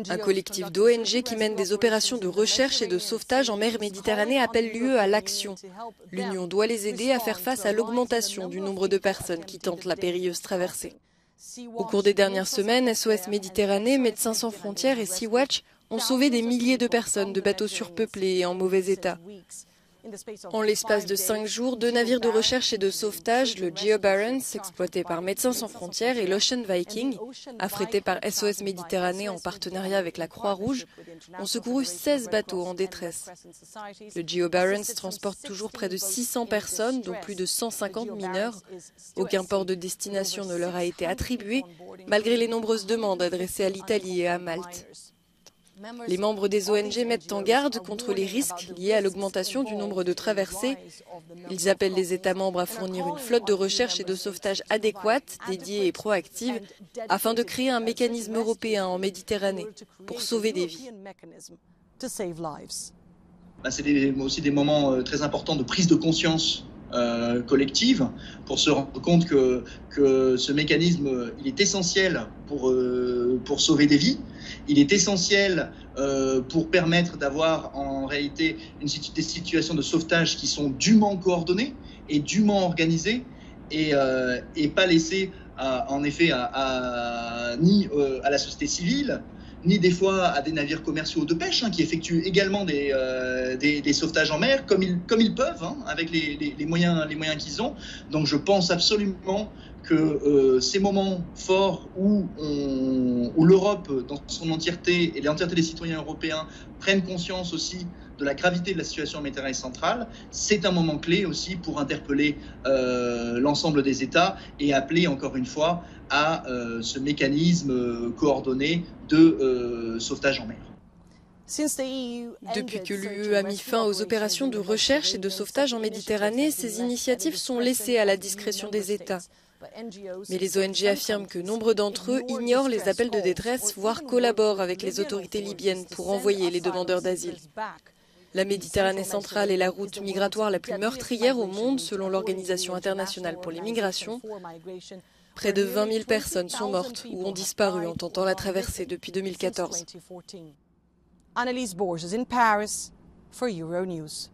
Un collectif d'ONG qui mène des opérations de recherche et de sauvetage en mer Méditerranée appelle l'UE à l'action. L'Union doit les aider à faire face à l'augmentation du nombre de personnes qui tentent la périlleuse traversée. Au cours des dernières semaines, SOS Méditerranée, Médecins sans frontières et Sea-Watch ont sauvé des milliers de personnes de bateaux surpeuplés et en mauvais état. En l'espace de 5 jours, 2 navires de recherche et de sauvetage, le Geo Barents, exploité par Médecins sans frontières, et l'Ocean Viking, affrété par SOS Méditerranée en partenariat avec la Croix-Rouge, ont secouru 16 bateaux en détresse. Le Geo Barents transporte toujours près de 600 personnes, dont plus de 150 mineurs. Aucun port de destination ne leur a été attribué, malgré les nombreuses demandes adressées à l'Italie et à Malte. Les membres des ONG mettent en garde contre les risques liés à l'augmentation du nombre de traversées. Ils appellent les États membres à fournir une flotte de recherche et de sauvetage adéquate, dédiée et proactive, afin de créer un mécanisme européen en Méditerranée pour sauver des vies. C'est aussi des moments très importants de prise de conscience collective pour se rendre compte que ce mécanisme il est essentiel pour sauver des vies. Il est essentiel pour permettre d'avoir en réalité des situations de sauvetage qui sont dûment coordonnées et dûment organisées et pas laissées ni à la société civile, ni des fois à des navires commerciaux de pêche qui effectuent également des sauvetages en mer comme ils peuvent avec les moyens qu'ils ont. Donc je pense absolument que ces moments forts où l'Europe dans son entièreté et l'entièreté des citoyens européens prennent conscience aussi de la gravité de la situation en Méditerranée centrale, c'est un moment clé aussi pour interpeller l'ensemble des États et appeler encore une fois à ce mécanisme coordonné de sauvetage en mer. Depuis que l'UE a mis fin aux opérations de recherche et de sauvetage en Méditerranée, ces initiatives sont laissées à la discrétion des États. Mais les ONG affirment que nombre d'entre eux ignorent les appels de détresse, voire collaborent avec les autorités libyennes pour envoyer les demandeurs d'asile. La Méditerranée centrale est la route migratoire la plus meurtrière au monde selon l'Organisation internationale pour les migrations. Près de 20 000 personnes sont mortes ou ont disparu en tentant la traversée depuis 2014. Annelies Borges in Paris for Euronews.